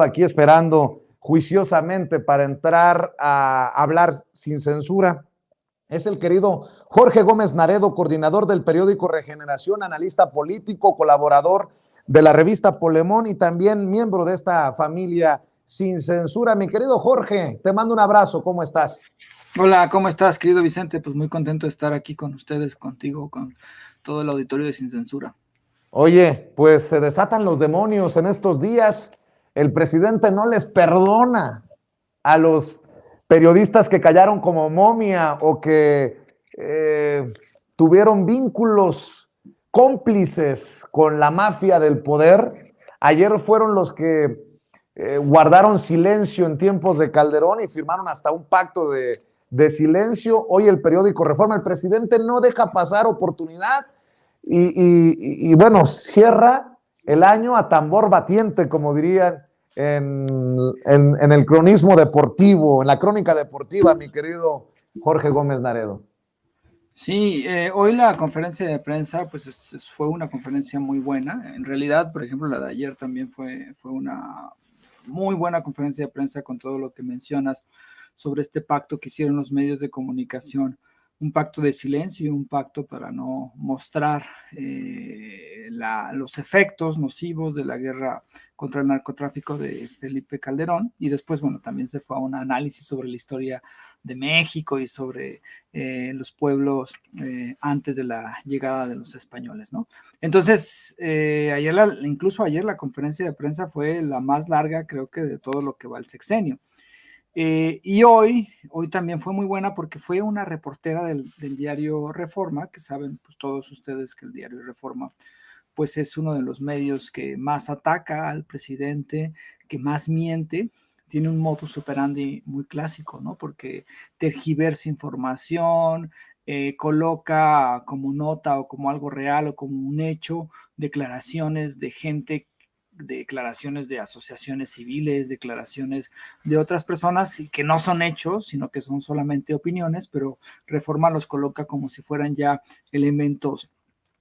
aquí esperando juiciosamente para entrar a hablar sin censura. Es el querido Jorge Gómez Naredo, coordinador del periódico Regeneración, analista político, colaborador de la revista Polemón y también miembro de esta familia Sin Censura. Mi querido Jorge, te mando un abrazo, ¿cómo estás? Hola, ¿cómo estás, querido Vicente? Pues muy contento de estar aquí con ustedes, contigo, con todo el auditorio de Sin Censura. Oye, pues se desatan los demonios en estos días. El presidente no les perdona a los periodistas que callaron como momia o que tuvieron vínculos cómplices con la mafia del poder. Ayer fueron los que guardaron silencio en tiempos de Calderón y firmaron hasta un pacto de silencio. Hoy el periódico Reforma, el presidente no deja pasar oportunidad y bueno, cierra el año a tambor batiente, como dirían en el cronismo deportivo, en la crónica deportiva, mi querido Jorge Gómez Naredo. Sí, hoy la conferencia de prensa pues fue una conferencia muy buena. En realidad, por ejemplo, la de ayer también fue una muy buena conferencia de prensa con todo lo que mencionas sobre este pacto que hicieron los medios de comunicación, un pacto de silencio y un pacto para no mostrar los efectos nocivos de la guerra contra el narcotráfico de Felipe Calderón. Y después, bueno, también se fue a un análisis sobre la historia de México y sobre los pueblos antes de la llegada de los españoles, ¿no? Entonces, incluso ayer la conferencia de prensa fue la más larga, creo que de todo lo que va el sexenio. Y hoy también fue muy buena porque fue una reportera del diario Reforma, que saben pues todos ustedes que el diario Reforma pues es uno de los medios que más ataca al presidente, que más miente, tiene un modus operandi muy clásico, ¿no? Porque tergiversa información, coloca como nota o como algo real o como un hecho declaraciones de gente, declaraciones de asociaciones civiles, declaraciones de otras personas que no son hechos, sino que son solamente opiniones, pero Reforma los coloca como si fueran ya elementos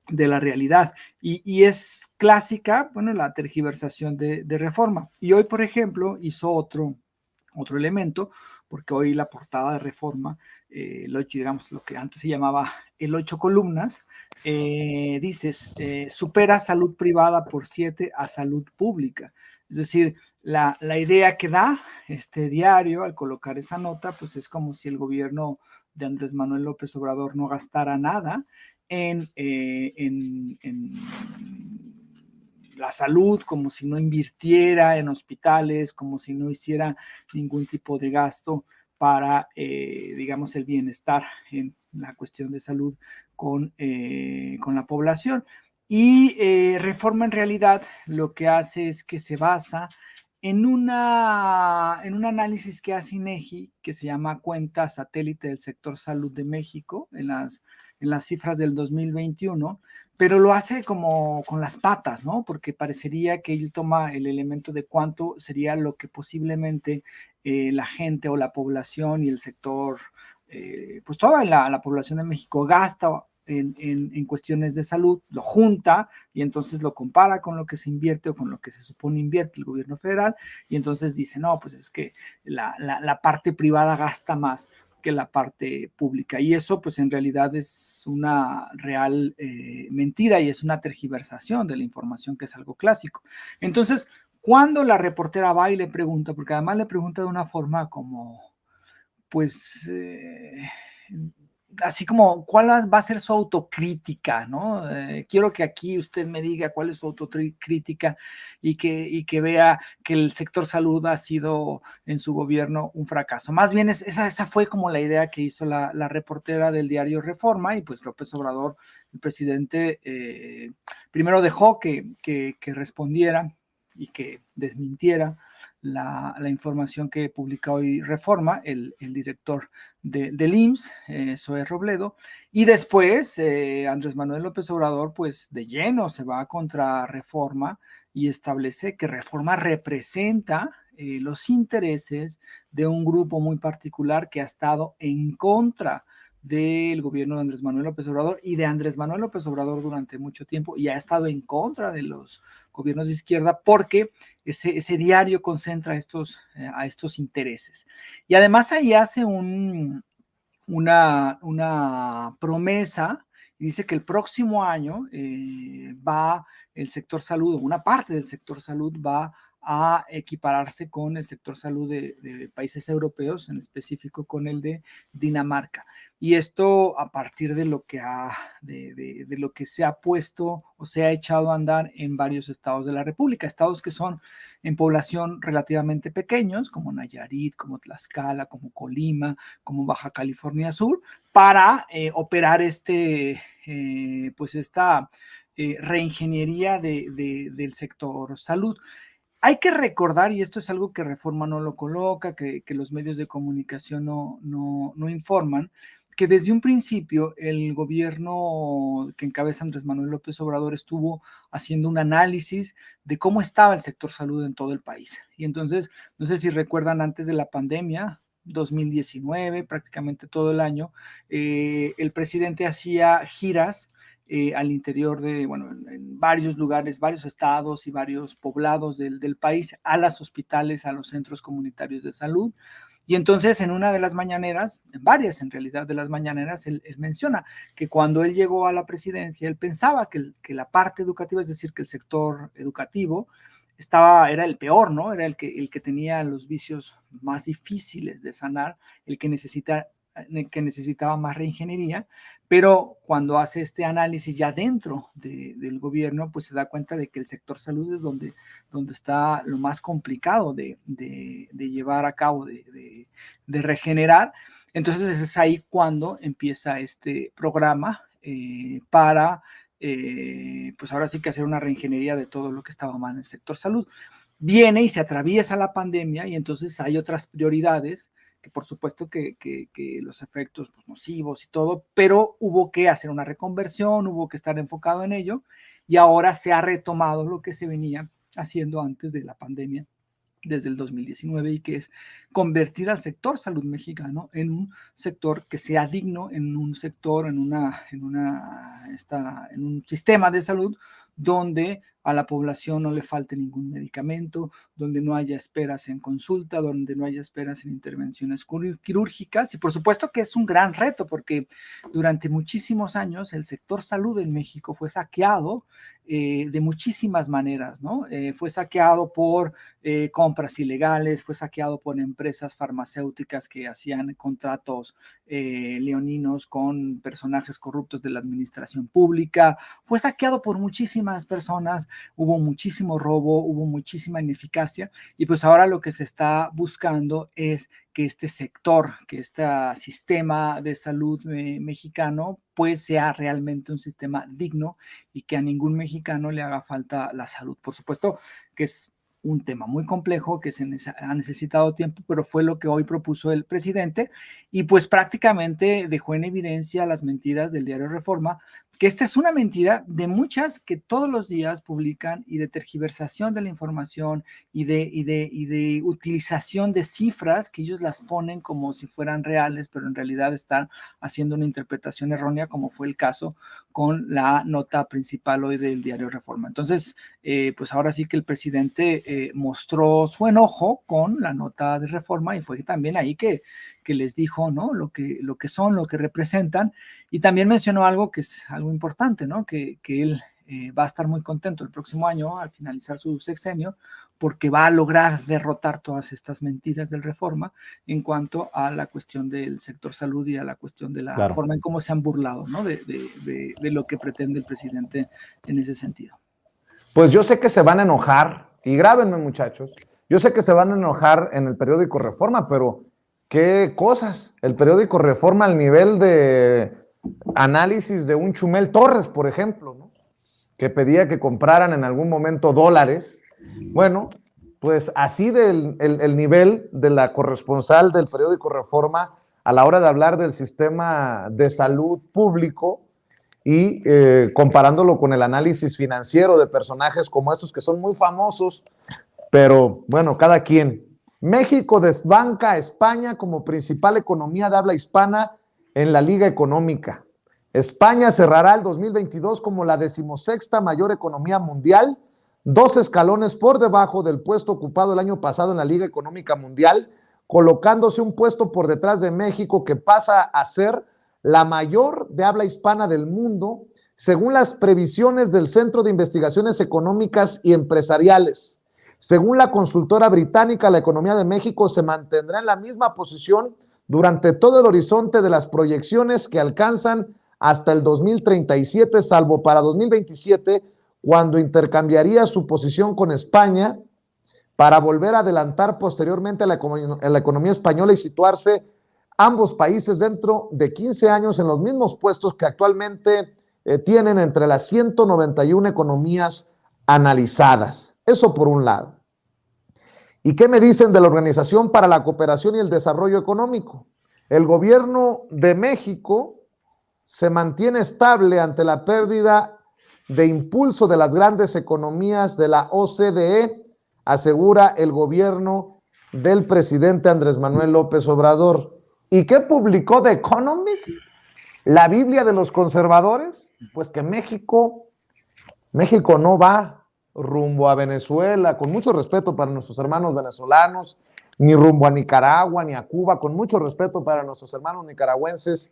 de la realidad. Y es clásica, bueno, la tergiversación de Reforma. Y hoy, por ejemplo, hizo otro elemento, porque hoy la portada de Reforma, digamos, lo que antes se llamaba el 8 columnas, dices, supera salud privada por 7 a salud pública. Es decir, la idea que da este diario al colocar esa nota, pues es como si el gobierno de Andrés Manuel López Obrador no gastara nada en la salud, como si no invirtiera en hospitales, como si no hiciera ningún tipo de gasto para, digamos, el bienestar en la cuestión de salud con la población. Y Reforma en realidad lo que hace es que se basa en un análisis que hace INEGI, que se llama Cuenta Satélite del Sector Salud de México, en las cifras del 2021, pero lo hace como con las patas, ¿no? Porque parecería que él toma el elemento de cuánto sería lo que posiblemente la gente o la población y el sector, pues toda la población de México gasta en cuestiones de salud, lo junta y entonces lo compara con lo que se invierte o con lo que se supone invierte el gobierno federal y entonces dice, no, pues es que la parte privada gasta más que la parte pública. Y eso, pues en realidad es una real mentira y es una tergiversación de la información, que es algo clásico. Entonces, cuando la reportera va y le pregunta, porque además le pregunta de una forma como, pues, así como, ¿cuál va a ser su autocrítica? ¿No? Quiero que aquí usted me diga cuál es su autocrítica y que vea que el sector salud ha sido en su gobierno un fracaso. Más bien, esa fue como la idea que hizo la reportera del diario Reforma y pues López Obrador, el presidente, primero dejó que respondiera y que desmintiera la información que publica hoy Reforma, el director del IMSS, Zoe Robledo, y después Andrés Manuel López Obrador, pues de lleno se va contra Reforma y establece que Reforma representa los intereses de un grupo muy particular que ha estado en contra del gobierno de Andrés Manuel López Obrador y de Andrés Manuel López Obrador durante mucho tiempo y ha estado en contra de los gobiernos de izquierda, porque ese diario concentra a estos intereses. Y además ahí hace una promesa y dice que el próximo año va el sector salud, una parte del sector salud va a equipararse con el sector salud de países europeos, en específico con el de Dinamarca. Y esto a partir de lo que se ha puesto o se ha echado a andar en varios estados de la República, estados que son en población relativamente pequeños, como Nayarit, como Tlaxcala, como Colima, como Baja California Sur, para operar esta reingeniería del sector salud. Hay que recordar, y esto es algo que Reforma no lo coloca, que los medios de comunicación no informan, que desde un principio el gobierno que encabeza Andrés Manuel López Obrador estuvo haciendo un análisis de cómo estaba el sector salud en todo el país. Y entonces, no sé si recuerdan, antes de la pandemia, 2019, prácticamente todo el año, el presidente hacía giras al interior en varios lugares, varios estados y varios poblados del país, a los hospitales, a los centros comunitarios de salud. Y entonces en una de las mañaneras, en varias en realidad de las mañaneras, él menciona que cuando él llegó a la presidencia, él pensaba que la parte educativa, es decir, que el sector educativo era el peor, ¿no? Era el que tenía los vicios más difíciles de sanar, el que necesitaba más reingeniería, pero cuando hace este análisis ya dentro del gobierno, pues se da cuenta de que el sector salud es donde está lo más complicado de llevar a cabo, de regenerar. Entonces es ahí cuando empieza este programa para, pues ahora sí que hacer una reingeniería de todo lo que estaba mal en el sector salud. Viene y se atraviesa la pandemia y entonces hay otras prioridades, que por supuesto que los efectos pues, nocivos y todo, pero hubo que hacer una reconversión, hubo que estar enfocado en ello, y ahora se ha retomado lo que se venía haciendo antes de la pandemia, desde el 2019, y que es convertir al sector salud mexicano en un sector que sea digno, en un sector, en un sistema de salud donde a la población no le falte ningún medicamento, donde no haya esperas en consulta, donde no haya esperas en intervenciones quirúrgicas. Y por supuesto que es un gran reto, porque durante muchísimos años el sector salud en México fue saqueado de muchísimas maneras, ¿no? Fue saqueado por compras ilegales, fue saqueado por empresas farmacéuticas que hacían contratos leoninos con personajes corruptos de la administración pública, fue saqueado por muchísimas personas, hubo muchísimo robo, hubo muchísima ineficacia, y pues ahora lo que se está buscando es que este sector, que este sistema de salud mexicano, pues sea realmente un sistema digno y que a ningún mexicano le haga falta la salud. Por supuesto que es un tema muy complejo, que ha necesitado tiempo, pero fue lo que hoy propuso el presidente, y pues prácticamente dejó en evidencia las mentiras del diario Reforma, que esta es una mentira de muchas que todos los días publican, y de tergiversación de la información y de utilización de cifras que ellos las ponen como si fueran reales, pero en realidad están haciendo una interpretación errónea, como fue el caso con la nota principal hoy del diario Reforma. Entonces, pues ahora sí que el presidente mostró su enojo con la nota de Reforma, y fue también ahí que les dijo, ¿no? Lo que son, lo que representan, y también mencionó algo que es algo importante, ¿no? Que él va a estar muy contento el próximo año al finalizar su sexenio, porque va a lograr derrotar todas estas mentiras del Reforma en cuanto a la cuestión del sector salud y a la cuestión de la forma en cómo se han burlado, ¿no? de lo que pretende el presidente en ese sentido. Pues yo sé que se van a enojar, y grábenme, muchachos, yo sé que se van a enojar en el periódico Reforma, pero ¿qué cosas? El periódico Reforma al nivel de análisis de un Chumel Torres, por ejemplo, ¿no? Que pedía que compraran en algún momento dólares. Bueno, pues así el nivel de la corresponsal del periódico Reforma a la hora de hablar del sistema de salud público y comparándolo con el análisis financiero de personajes como estos que son muy famosos, pero bueno, cada quien. México desbanca a España como principal economía de habla hispana en la Liga Económica. España cerrará el 2022 como la 16ª mayor economía mundial, 2 escalones por debajo del puesto ocupado el año pasado en la Liga Económica Mundial, colocándose un puesto por detrás de México, que pasa a ser la mayor de habla hispana del mundo, según las previsiones del Centro de Investigaciones Económicas y Empresariales. Según la consultora británica, la economía de México se mantendrá en la misma posición durante todo el horizonte de las proyecciones, que alcanzan hasta el 2037, salvo para 2027, cuando intercambiaría su posición con España, para volver a adelantar posteriormente a la economía española y situarse ambos países dentro de 15 años en los mismos puestos que actualmente tienen entre las 191 economías analizadas. Eso por un lado. ¿Y qué me dicen de la Organización para la Cooperación y el Desarrollo Económico? El gobierno de México se mantiene estable ante la pérdida de impulso de las grandes economías de la OCDE, asegura el gobierno del presidente Andrés Manuel López Obrador. ¿Y qué publicó The Economist? La Biblia de los conservadores. Pues que México no va rumbo a Venezuela, con mucho respeto para nuestros hermanos venezolanos, ni rumbo a Nicaragua, ni a Cuba, con mucho respeto para nuestros hermanos nicaragüenses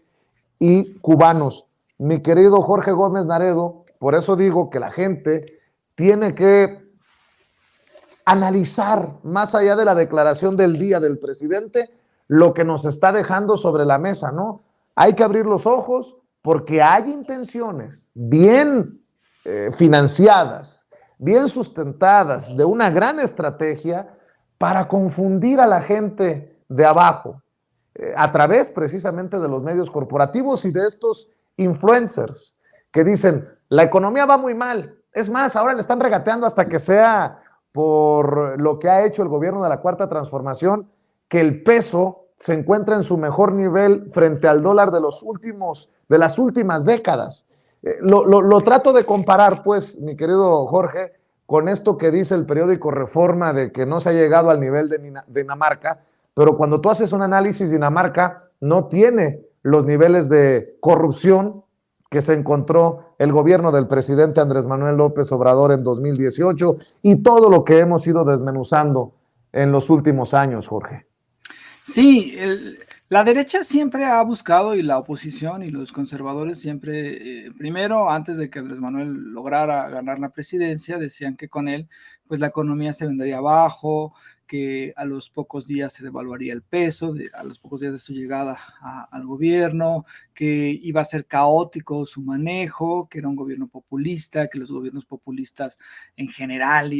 y cubanos. Mi querido Jorge Gómez Naredo, por eso digo que la gente tiene que analizar, más allá de la declaración del día del presidente, lo que nos está dejando sobre la mesa, ¿no? Hay que abrir los ojos, porque hay intenciones bien financiadas, bien sustentadas, de una gran estrategia para confundir a la gente de abajo, a través precisamente de los medios corporativos y de estos influencers que dicen, la economía va muy mal. Es más, ahora le están regateando hasta que sea por lo que ha hecho el gobierno de la Cuarta Transformación, que el peso se encuentra en su mejor nivel frente al dólar de las últimas décadas. Lo trato de comparar, pues, mi querido Jorge, con esto que dice el periódico Reforma, de que no se ha llegado al nivel de Dinamarca, pero cuando tú haces un análisis, Dinamarca no tiene los niveles de corrupción que se encontró el gobierno del presidente Andrés Manuel López Obrador en 2018, y todo lo que hemos ido desmenuzando en los últimos años, Jorge. Sí, la derecha siempre ha buscado, y la oposición y los conservadores siempre, primero, antes de que Andrés Manuel lograra ganar la presidencia, decían que con él, pues la economía se vendría abajo, que a los pocos días se devaluaría el peso, a los pocos días de su llegada al gobierno, que iba a ser caótico su manejo, que era un gobierno populista, que los gobiernos populistas en general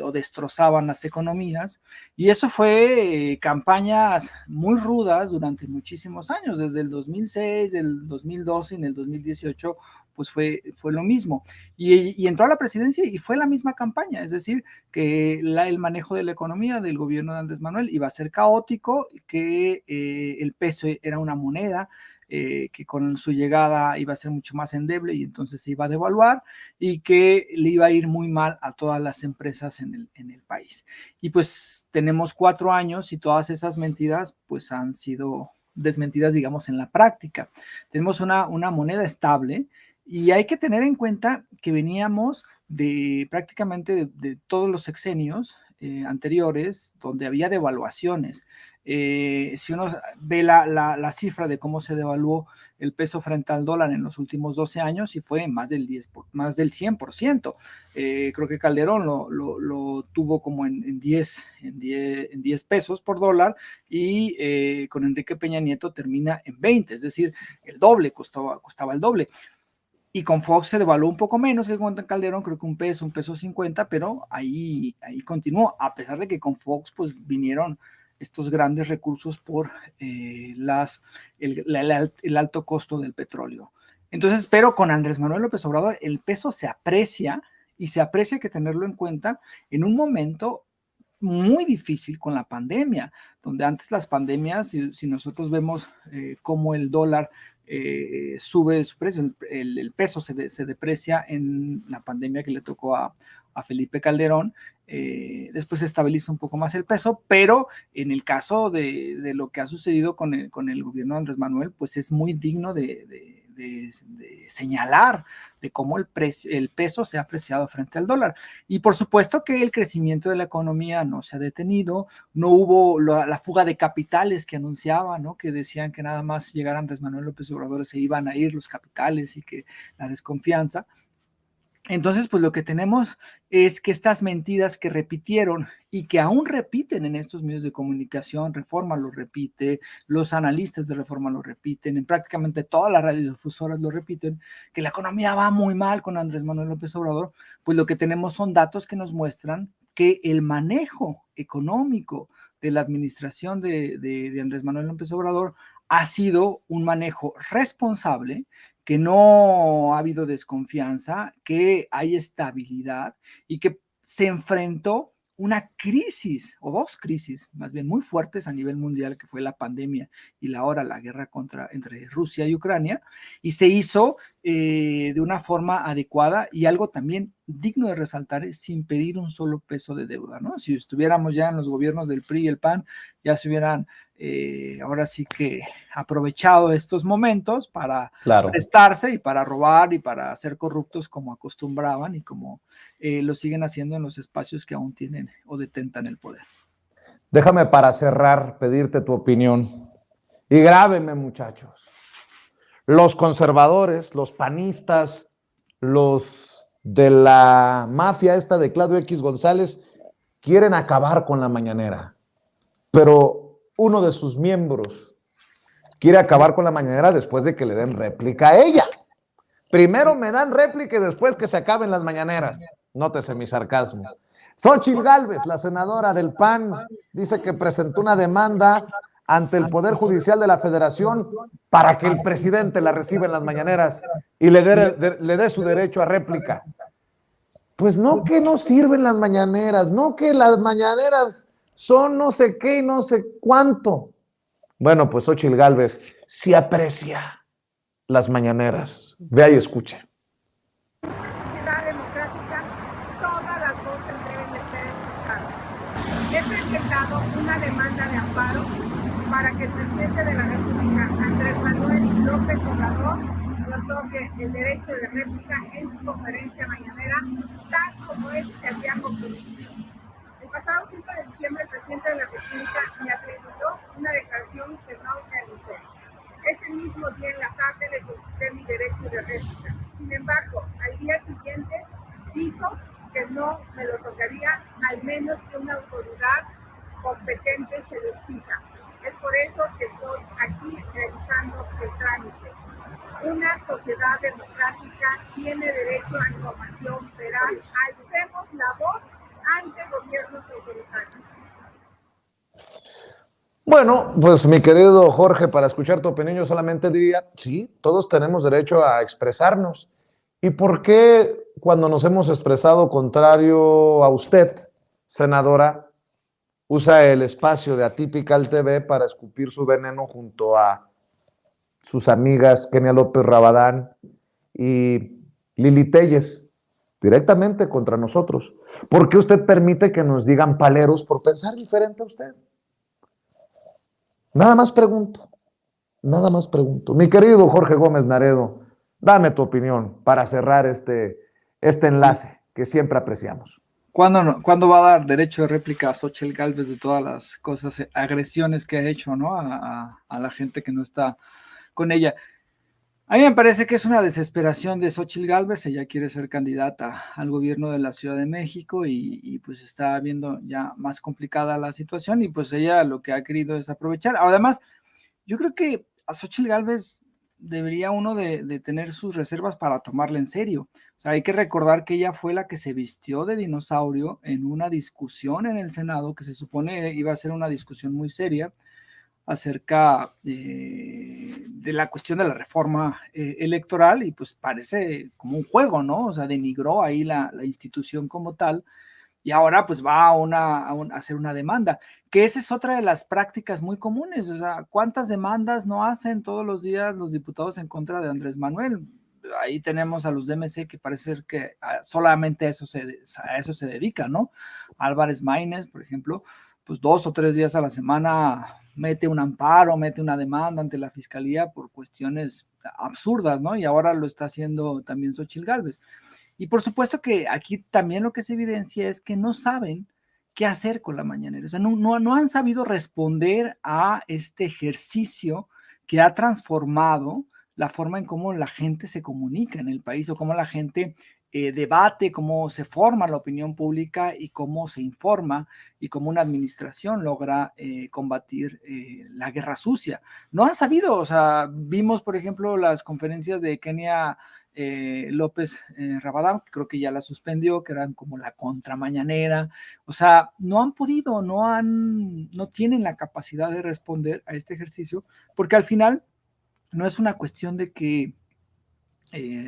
o destrozaban las economías. Y eso fue campañas muy rudas durante muchísimos años, desde el 2006, del 2012 y en el 2018, pues fue lo mismo. Y entró a la presidencia y fue la misma campaña, es decir, que el manejo de la economía del gobierno de Andrés Manuel iba a ser caótico, que el peso era una moneda, que con su llegada iba a ser mucho más endeble y entonces se iba a devaluar, y que le iba a ir muy mal a todas las empresas en el país. Y pues tenemos 4 años y todas esas mentiras pues han sido desmentidas, digamos, en la práctica. Tenemos una moneda estable, y hay que tener en cuenta que veníamos prácticamente de todos los sexenios anteriores, donde había devaluaciones. Si uno ve la cifra de cómo se devaluó el peso frente al dólar en los últimos 12 años, y fue más del 100%. Creo que Calderón lo tuvo como en 10 pesos por dólar, y con Enrique Peña Nieto termina en 20, es decir, el doble, costaba el doble. Y con Fox se devaluó un poco menos que con Calderón, creo que un peso 50, pero ahí continuó, a pesar de que con Fox pues vinieron estos grandes recursos por el alto costo del petróleo. Entonces, pero con Andrés Manuel López Obrador el peso se aprecia, y se aprecia, que tenerlo en cuenta en un momento muy difícil con la pandemia, donde antes las pandemias, si nosotros vemos cómo el dólar sube su precio, el peso se deprecia en la pandemia que le tocó a Felipe Calderón, después se estabiliza un poco más el peso, pero en el caso de lo que ha sucedido con el gobierno de Andrés Manuel, pues es muy digno de de señalar de cómo el peso se ha apreciado frente al dólar. Y por supuesto que el crecimiento de la economía no se ha detenido, no hubo la fuga de capitales que anunciaba, ¿no? Que decían que nada más llegar Andrés Manuel López Obrador se iban a ir los capitales y que la desconfianza. Entonces, pues lo que tenemos es que estas mentiras que repitieron y que aún repiten en estos medios de comunicación, Reforma lo repite, los analistas de Reforma lo repiten, en prácticamente todas las radiodifusoras lo repiten, que la economía va muy mal con Andrés Manuel López Obrador, pues lo que tenemos son datos que nos muestran que el manejo económico de la administración de Andrés Manuel López Obrador ha sido un manejo responsable, que no ha habido desconfianza, que hay estabilidad y que se enfrentó una crisis, o dos crisis, más bien muy fuertes a nivel mundial, que fue la pandemia y ahora la guerra entre Rusia y Ucrania, y se hizo de una forma adecuada y algo también digno de resaltar es sin pedir un solo peso de deuda, ¿no? Si estuviéramos ya en los gobiernos del PRI y el PAN, ya se hubieran ahora sí que aprovechado estos momentos para prestarse y para robar y para ser corruptos como acostumbraban y como lo siguen haciendo en los espacios que aún tienen o detentan el poder. Déjame para cerrar pedirte tu opinión y grábenme, muchachos. Los conservadores, los panistas, los de la mafia esta de Claudio X González quieren acabar con la mañanera, pero uno de sus miembros quiere acabar con la mañanera después de que le den réplica a ella. Primero me dan réplica y después que se acaben las mañaneras. Nótese mi sarcasmo. Xóchitl Gálvez, la senadora del PAN, dice que presentó una demanda ante el Poder Judicial de la Federación para que el presidente la reciba en las mañaneras y le dé su derecho a réplica. Pues no, que no sirven las mañaneras, no que las mañaneras son no sé qué y no sé cuánto. Bueno, pues Xóchitl Gálvez sí aprecia las mañaneras. Vea y escuche. En una sociedad democrática, todas las voces deben de ser escuchadas. He presentado una demanda de amparo para que el presidente de la República, Andrés Manuel López Obrador, le otorgue el derecho de réplica en su conferencia mañanera, tal como él se había comprometido. El pasado 5 de diciembre, el presidente de la República me atribuyó una declaración que no realicé. Ese mismo día en la tarde le solicité mi derecho de réplica. Sin embargo, al día siguiente dijo que no me lo tocaría, al menos que una autoridad competente se lo exija. Es por eso que estoy aquí realizando el trámite. Una sociedad democrática tiene derecho a información veraz. Alcemos la voz ante gobiernos autoritarios. Bueno, pues mi querido Jorge, para escuchar tu opinión yo solamente diría, sí, todos tenemos derecho a expresarnos. ¿Y por qué cuando nos hemos expresado contrario a usted, senadora, usa el espacio de Atypical TV para escupir su veneno junto a sus amigas Kenia López Rabadán y Lili Telles, directamente contra nosotros? ¿Por qué usted permite que nos digan paleros por pensar diferente a usted? Nada más pregunto, nada más pregunto. Mi querido Jorge Gómez Naredo, dame tu opinión para cerrar este enlace que siempre apreciamos. ¿Cuándo va a dar derecho de réplica a Xóchitl Gálvez de todas las cosas, agresiones que ha hecho, ¿no? a la gente que no está con ella? A mí me parece que es una desesperación de Xóchitl Gálvez. Ella quiere ser candidata al gobierno de la Ciudad de México y pues está viendo ya más complicada la situación y pues ella lo que ha querido es aprovechar. Además, yo creo que a Xóchitl Gálvez debería uno de tener sus reservas para tomarla en serio. O sea, hay que recordar que ella fue la que se vistió de dinosaurio en una discusión en el Senado que se supone iba a ser una discusión muy seria acerca de la cuestión de la reforma electoral y pues parece como un juego, ¿no? O sea, denigró ahí la institución como tal y ahora pues va a hacer una demanda, que esa es otra de las prácticas muy comunes. O sea, ¿cuántas demandas no hacen todos los días los diputados en contra de Andrés Manuel? Ahí tenemos a los DMC que parece ser que solamente a eso se dedica, ¿no? Álvarez Maínez, por ejemplo, pues 2 o 3 días a la semana mete un amparo, mete una demanda ante la fiscalía por cuestiones absurdas, ¿no? Y ahora lo está haciendo también Xóchitl Gálvez. Y por supuesto que aquí también lo que se evidencia es que no saben qué hacer con la mañanera. O sea, no han sabido responder a este ejercicio que ha transformado la forma en cómo la gente se comunica en el país o cómo la gente debate, cómo se forma la opinión pública y cómo se informa y cómo una administración logra combatir la guerra sucia. No han sabido, o sea, vimos, por ejemplo, las conferencias de Kenia López Rabadán, que creo que ya la suspendió, que eran como la contramañanera. O sea, no han podido, no tienen la capacidad de responder a este ejercicio, porque al final no es una cuestión de que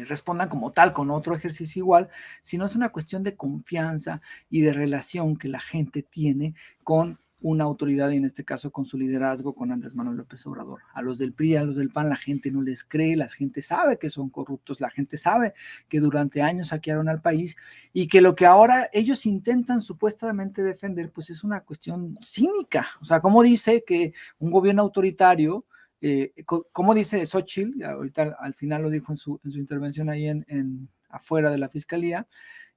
respondan como tal con otro ejercicio igual, sino es una cuestión de confianza y de relación que la gente tiene con una autoridad, y en este caso con su liderazgo, con Andrés Manuel López Obrador. A los del PRI, a los del PAN, la gente no les cree, la gente sabe que son corruptos, la gente sabe que durante años saquearon al país y que lo que ahora ellos intentan supuestamente defender, pues es una cuestión cínica. O sea, como dice que un gobierno autoritario, como dice Xóchitl, ahorita al final lo dijo en su intervención ahí afuera de la fiscalía,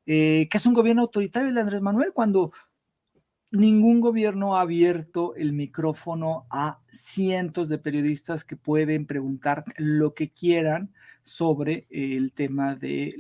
que es un gobierno autoritario de Andrés Manuel, cuando ningún gobierno ha abierto el micrófono a cientos de periodistas que pueden preguntar lo que quieran sobre el tema de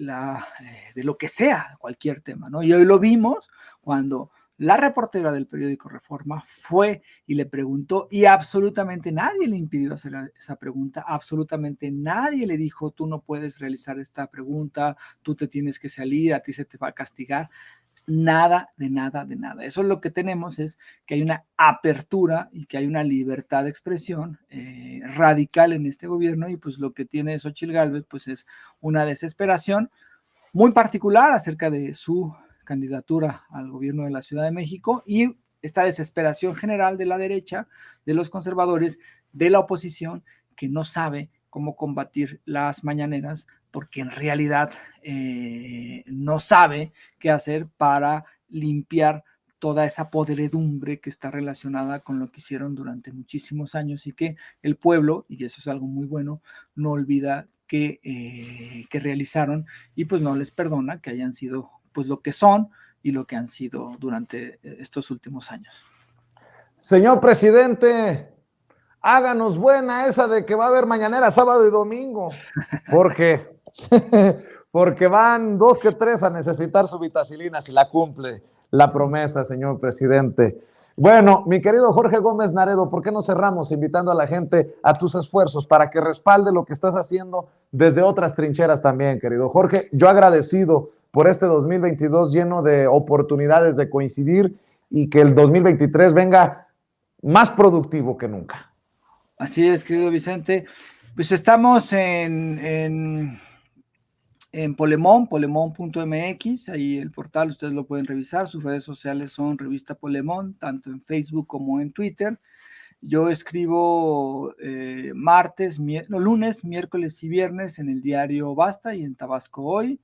lo que sea, cualquier tema, ¿no? Y hoy lo vimos cuando la reportera del periódico Reforma fue y le preguntó, y absolutamente nadie le impidió hacer esa pregunta, absolutamente nadie le dijo, tú no puedes realizar esta pregunta, tú te tienes que salir, a ti se te va a castigar. Nada, de nada, de nada. Eso es lo que tenemos, es que hay una apertura y que hay una libertad de expresión radical en este gobierno, y pues lo que tiene Xóchitl Gálvez pues es una desesperación muy particular acerca de su candidatura al gobierno de la Ciudad de México, y esta desesperación general de la derecha, de los conservadores, de la oposición, que no sabe cómo combatir las mañaneras, porque en realidad no sabe qué hacer para limpiar toda esa podredumbre que está relacionada con lo que hicieron durante muchísimos años, y que el pueblo, y eso es algo muy bueno, no olvida que realizaron, y pues no les perdona que hayan sido pues lo que son y lo que han sido durante estos últimos años. Señor presidente, háganos buena esa de que va a haber mañanera sábado y domingo, porque van 2 que 3 a necesitar su vitacilina si la cumple la promesa, señor presidente. Bueno, mi querido Jorge Gómez Naredo, ¿por qué no cerramos invitando a la gente a tus esfuerzos para que respalde lo que estás haciendo desde otras trincheras también, querido Jorge? Yo agradecido por este 2022 lleno de oportunidades de coincidir, y que el 2023 venga más productivo que nunca. Así es, querido Vicente. Pues estamos en polemon.mx, ahí el portal, ustedes lo pueden revisar. Sus redes sociales son Revista Polemon, tanto en Facebook como en Twitter. Yo escribo lunes, miércoles y viernes en el diario Basta y en Tabasco Hoy.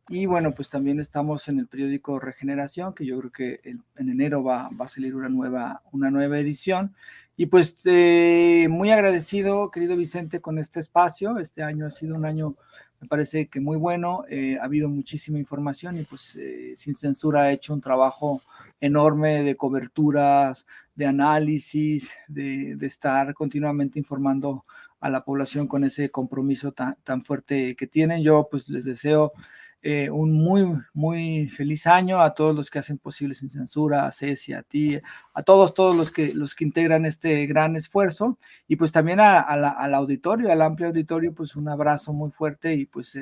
Y bueno, pues también estamos en el periódico Regeneración, que yo creo que en enero va a salir una nueva edición. Y pues muy agradecido, querido Vicente, con este espacio. Este año ha sido un año, me parece que muy bueno. Ha habido muchísima información, y pues Sin Censura ha hecho un trabajo enorme de coberturas, de análisis, de estar continuamente informando a la población con ese compromiso tan fuerte que tienen. Yo pues les deseo un muy, muy feliz año a todos los que hacen posible Sin Censura, a Ceci, a ti, a todos los que integran este gran esfuerzo, y pues también al auditorio, al amplio auditorio, pues un abrazo muy fuerte, y pues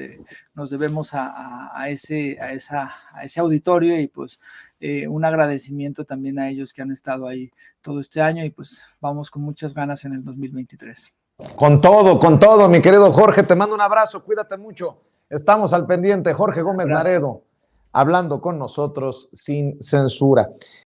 nos debemos a ese auditorio, y pues un agradecimiento también a ellos que han estado ahí todo este año, y pues vamos con muchas ganas en el 2023. Con todo, mi querido Jorge, te mando un abrazo, cuídate mucho. Estamos al pendiente. Jorge Gómez Naredo, hablando con nosotros sin censura.